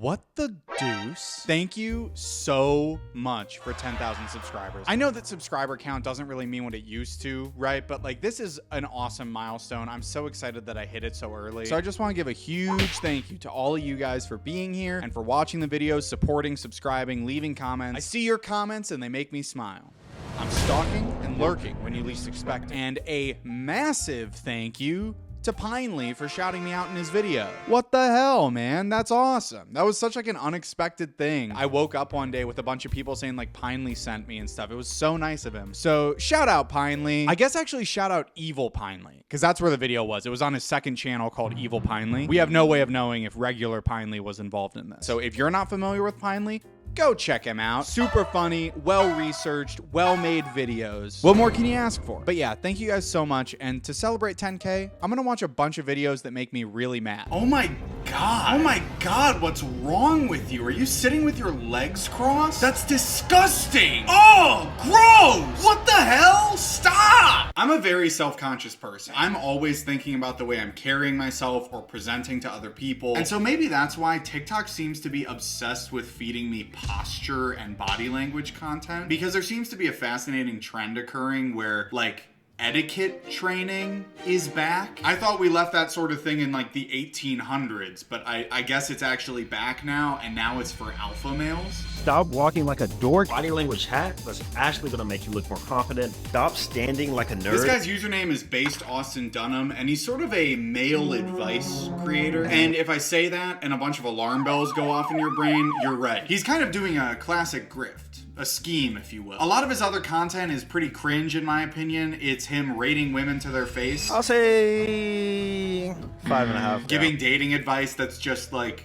What the deuce? Thank you so much for 10,000 subscribers. I know that subscriber count doesn't really mean what it used to, right? But like, this is an awesome milestone. I'm so excited that I hit it so early. So I just want to give a huge thank you to all of you guys for being here and for watching the videos, supporting, subscribing, leaving comments. I see your comments and they make me smile. I'm stalking and lurking when you least expect it. And a massive thank you to Pinely for shouting me out in his video. What the hell, man? That's awesome. That was such like an unexpected thing. I woke up one day with a bunch of people saying like Pinely sent me and stuff. It was so nice of him. So shout out Pinely. I guess actually shout out Evil Pinely, because that's where the video was. It was on his second channel called Evil Pinely. We have no way of knowing if regular Pinely was involved in this. So if you're not familiar with Pinely, go check him out. Super funny, well-researched, well-made videos. What more can you ask for? But yeah, thank you guys so much. And to celebrate 10K, I'm gonna watch a bunch of videos that make me really mad. Oh my God. Oh my God, what's wrong with you? Are you sitting with your legs crossed? That's disgusting. Oh, gross. What the hell? Stop. I'm a very self-conscious person. I'm always thinking about the way I'm carrying myself or presenting to other people. And so maybe that's why TikTok seems to be obsessed with feeding me posture and body language content, because there seems to be a fascinating trend occurring where like etiquette training is back. I thought we left that sort of thing in like the 1800s, but I guess it's actually back now, and now it's for alpha males. Stop walking like a dork. Body language hack that's actually gonna make you look more confident. Stop standing like a nerd. This guy's username is Based Austin Dunham, and he's sort of a male advice creator. And if I say that and a bunch of alarm bells go off in your brain, you're right. He's kind of doing a classic grift. A scheme, if you will. A lot of his other content is pretty cringe, in my opinion. It's him rating women to their face. I'll say 5.5. Giving dating advice that's just like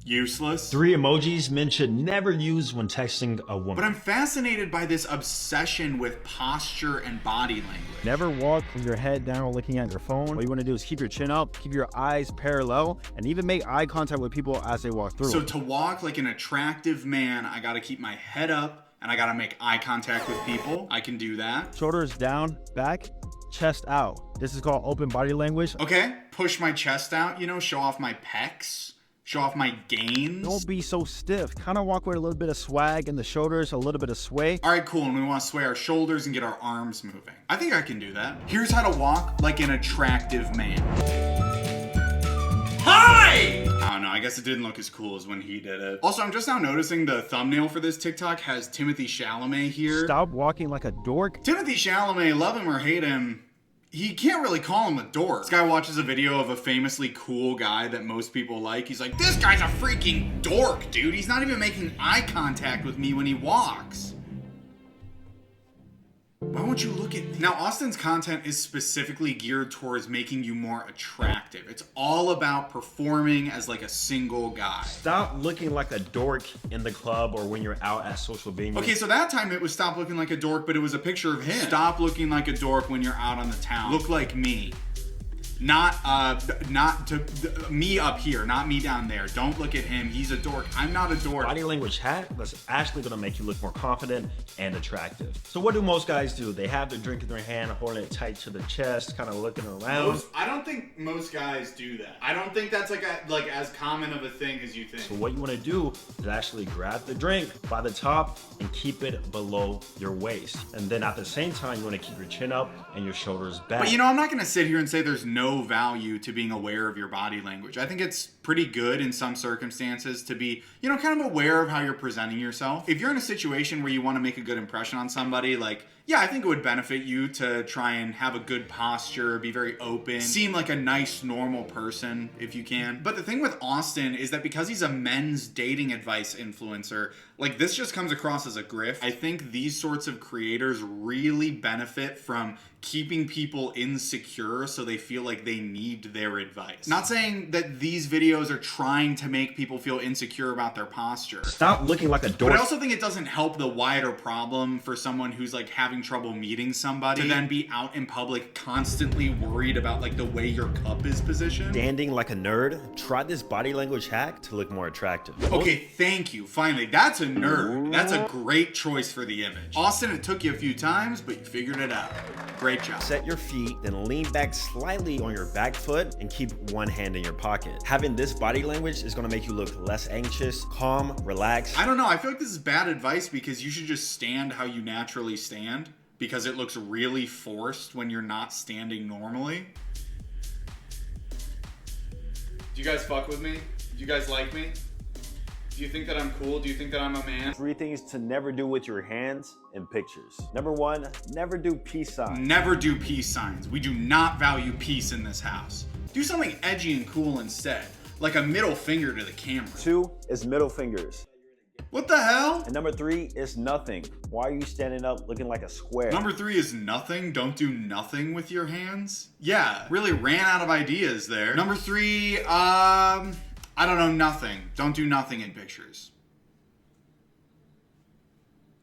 useless. 3 emojis men should never use when texting a woman. But I'm fascinated by this obsession with posture and body language. Never walk with your head down or looking at your phone. What you want to do is keep your chin up, keep your eyes parallel, and even make eye contact with people as they walk through. So to walk like an attractive man, I gotta keep my head up and I gotta make eye contact with people. I can do that. Shoulders down, back, chest out. This is called open body language. Okay, push my chest out, you know, show off my pecs. Show off my gains. Don't be so stiff. Kind of walk with a little bit of swag in the shoulders, a little bit of sway. All right, cool. And we want to sway our shoulders and get our arms moving. I think I can do that. Here's how to walk like an attractive man. Hi! I don't know. I guess it didn't look as cool as when he did it. Also, I'm just now noticing the thumbnail for this TikTok has Timothy Chalamet here. Stop walking like a dork. Timothy Chalamet, love him or hate him, he can't really call him a dork. This guy watches a video of a famously cool guy that most people like. He's like, this guy's a freaking dork, dude. He's not even making eye contact with me when he walks. Why won't you look at me? Now, Austin's content is specifically geared towards making you more attractive. It's all about performing as like a single guy. Stop looking like a dork in the club or when you're out at social venues. Okay, so that time it was stop looking like a dork, but it was a picture of him. Stop looking like a dork when you're out on the town. Look like me. Not me up here, not me down there. Don't look at him. He's a dork. I'm not a dork. Body language hack that's actually gonna make you look more confident and attractive. So what do most guys do? They have their drink in their hand, holding it tight to the chest, kind of looking around. I don't think most guys do that. I don't think that's like as common of a thing as you think. So what you wanna do is actually grab the drink by the top and keep it below your waist. And then at the same time, you wanna keep your chin up and your shoulders back. But you know, I'm not gonna sit here and say there's no value to being aware of your body language. I think it's pretty good in some circumstances to be, you know, kind of aware of how you're presenting yourself. If you're in a situation where you want to make a good impression on somebody, like, yeah, I think it would benefit you to try and have a good posture, be very open, seem like a nice, normal person if you can. But the thing with Austin is that because he's a men's dating advice influencer, like this just comes across as a grift. I think these sorts of creators really benefit from keeping people insecure so they feel like they need their advice. Not saying that these videos are trying to make people feel insecure about their posture. Stop looking like a dork. But I also think it doesn't help the wider problem for someone who's like having having trouble meeting somebody to then be out in public constantly worried about like the way your cup is positioned. Standing like a nerd, try this body language hack to look more attractive. Okay, thank you. Finally, that's a nerd. That's a great choice for the image. Austin, it took you a few times, but you figured it out. Great job. Set your feet, then lean back slightly on your back foot and keep one hand in your pocket. Having this body language is gonna make you look less anxious, calm, relaxed. I don't know. I feel like this is bad advice because you should just stand how you naturally stand because it looks really forced when you're not standing normally. Do you guys fuck with me? Do you guys like me? Do you think that I'm cool? Do you think that I'm a man? 3 things to never do with your hands in pictures. Number 1, never do peace signs. Never do peace signs. We do not value peace in this house. Do something edgy and cool instead, like a middle finger to the camera. 2 is middle fingers. What the hell? And number 3 is nothing. Why are you standing up looking like a square? Number 3 is nothing. Don't do nothing with your hands. Yeah, really ran out of ideas there. Number 3, I don't know, nothing. Don't do nothing in pictures.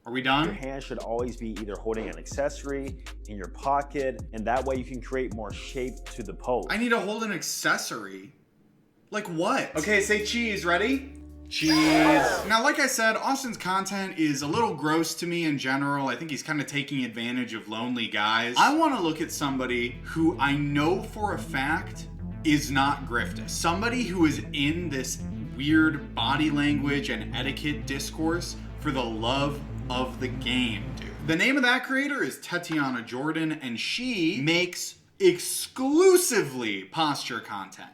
Are we Your done? hand should always be either holding an accessory in your pocket, and that way you can create more shape to the pose. I need to hold an accessory. Like what? Okay, say cheese. Ready? Cheese. Now, like I said, Austin's content is a little gross to me in general. I think he's kind of taking advantage of lonely guys. I want to look at somebody who I know for a fact is not grifting. Somebody who is in this weird body language and etiquette discourse for the love of the game, dude. The name of that creator is Tatiana Jordan, and she makes exclusively posture content.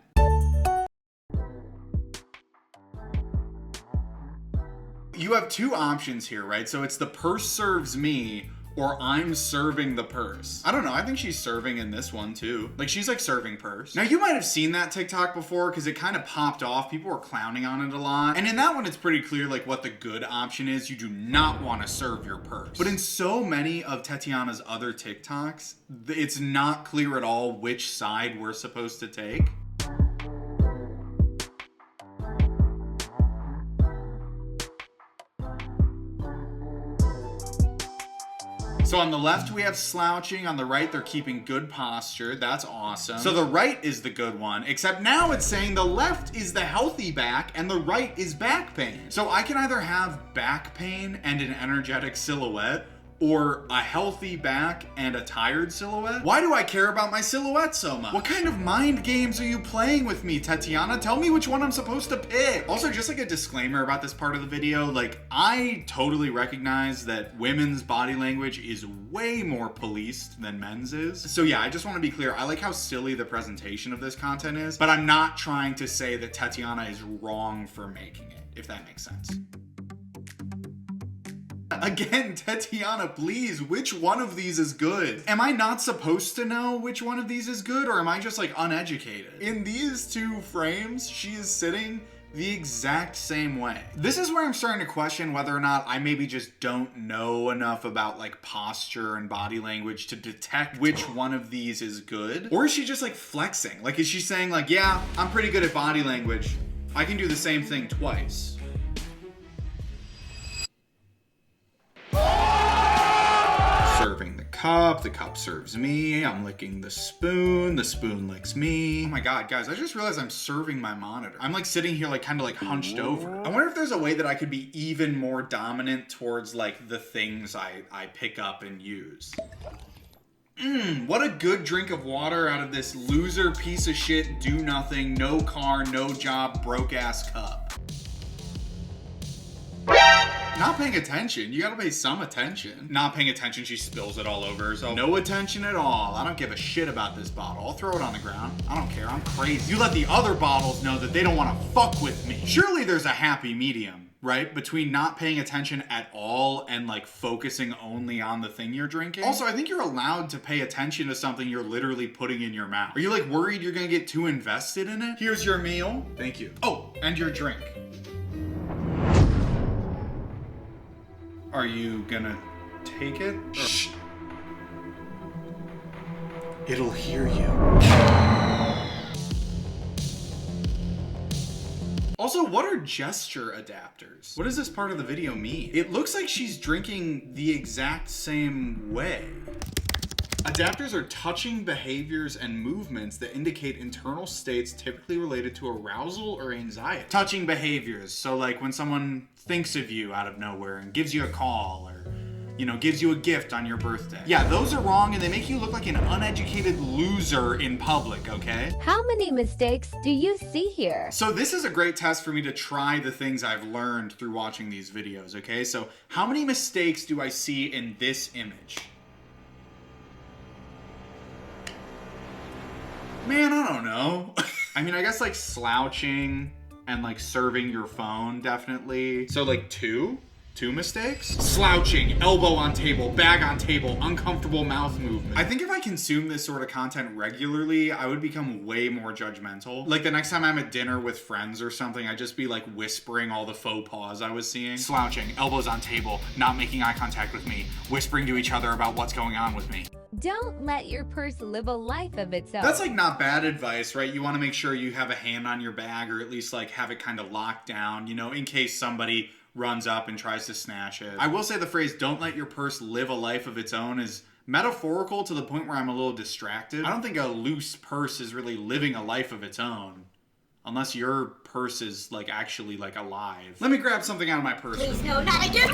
You have 2 options here, right? So it's the purse serves me or I'm serving the purse. I don't know, I think she's serving in this one too. Like she's like serving purse. Now you might have seen that TikTok before because it kind of popped off. People were clowning on it a lot. And in that one, it's pretty clear like what the good option is. You do not want to serve your purse. But in so many of Tatiana's other TikToks, it's not clear at all which side we're supposed to take. So on the left, we have slouching. On the right, they're keeping good posture. That's awesome. So the right is the good one, except now it's saying the left is the healthy back and the right is back pain. So I can either have back pain and an energetic silhouette, or a healthy back and a tired silhouette? Why do I care about my silhouette so much? What kind of mind games are you playing with me, Tatiana? Tell me which one I'm supposed to pick. Also, just like a disclaimer about this part of the video, like I totally recognize that women's body language is way more policed than men's is. So yeah, I just want to be clear. I like how silly the presentation of this content is, but I'm not trying to say that Tatiana is wrong for making it, if that makes sense. Again, Tatiana, please, which one of these is good? Am I not supposed to know which one of these is good, or am I just like uneducated? In these 2 frames, she is sitting the exact same way. This is where I'm starting to question whether or not I maybe just don't know enough about like posture and body language to detect which one of these is good. Or is she just like flexing? Like, is she saying like, yeah, I'm pretty good at body language. I can do the same thing twice. Serving the cup serves me, I'm licking the spoon licks me. Oh my god, guys, I just realized I'm serving my monitor. I'm like sitting here like kind of like hunched over. I wonder if there's a way that I could be even more dominant towards like the things I pick up and use. What a good drink of water out of this loser piece of shit, do nothing, no car, no job, broke ass cup. Not paying attention. You gotta pay some attention. Not paying attention, she spills it all over herself. No attention at all. I don't give a shit about this bottle. I'll throw it on the ground. I don't care. I'm crazy. You let the other bottles know that they don't want to fuck with me. Surely there's a happy medium, right? Between not paying attention at all and like focusing only on the thing you're drinking. Also, I think you're allowed to pay attention to something you're literally putting in your mouth. Are you like worried you're gonna get too invested in it? Here's your meal. Thank you. Oh, and your drink. Are you gonna take it? Shh. It'll hear you. Also, what are gesture adapters? What does this part of the video mean? It looks like she's drinking the exact same way. Adapters are touching behaviors and movements that indicate internal states typically related to arousal or anxiety. Touching behaviors, so like when someone thinks of you out of nowhere and gives you a call, or gives you a gift on your birthday. Yeah, those are wrong and they make you look like an uneducated loser in public, okay? How many mistakes do you see here? So this is a great test for me to try the things I've learned through watching these videos, okay? So how many mistakes do I see in this image? Man, I don't know. I mean, I guess like slouching and like serving your phone, definitely. So like two mistakes? Slouching, elbow on table, bag on table, uncomfortable mouth movement. I think if I consume this sort of content regularly, I would become way more judgmental. Like the next time I'm at dinner with friends or something, I'd just be like whispering all the faux pas I was seeing. Slouching, elbows on table, not making eye contact with me, whispering to each other about what's going on with me. Don't let your purse live a life of its own. That's like not bad advice, right? You want to make sure you have a hand on your bag, or at least like have it kind of locked down, in case somebody runs up and tries to snatch it. I will say the phrase, don't let your purse live a life of its own, is metaphorical to the point where I'm a little distracted. I don't think a loose purse is really living a life of its own. Unless your purse is like actually like alive. Let me grab something out of my purse. Please no, not again.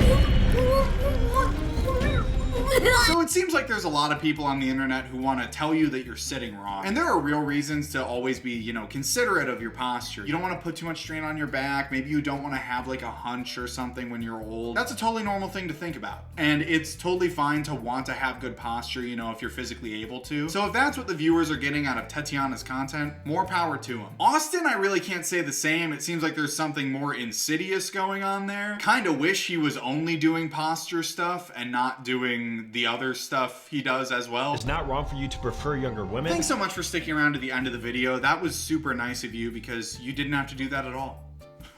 So it seems like there's a lot of people on the internet who want to tell you that you're sitting wrong. And there are real reasons to always be, considerate of your posture. You don't want to put too much strain on your back. Maybe you don't want to have like a hunch or something when you're old. That's a totally normal thing to think about. And it's totally fine to want to have good posture, if you're physically able to. So if that's what the viewers are getting out of Tatiana's content, more power to them. Austin, I really can't say the same. It seems like there's something more insidious going on there. Kinda wish he was only doing posture stuff and not doing the other stuff he does as well. It's not wrong for you to prefer younger women. Thanks so much for sticking around to the end of the video. That was super nice of you because you didn't have to do that at all.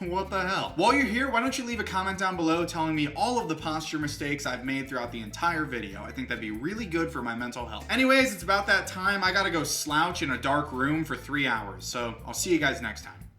What the hell? While you're here, why don't you leave a comment down below telling me all of the posture mistakes I've made throughout the entire video. I think that'd be really good for my mental health. Anyways, it's about that time. I gotta go slouch in a dark room for 3 hours, so I'll see you guys next time.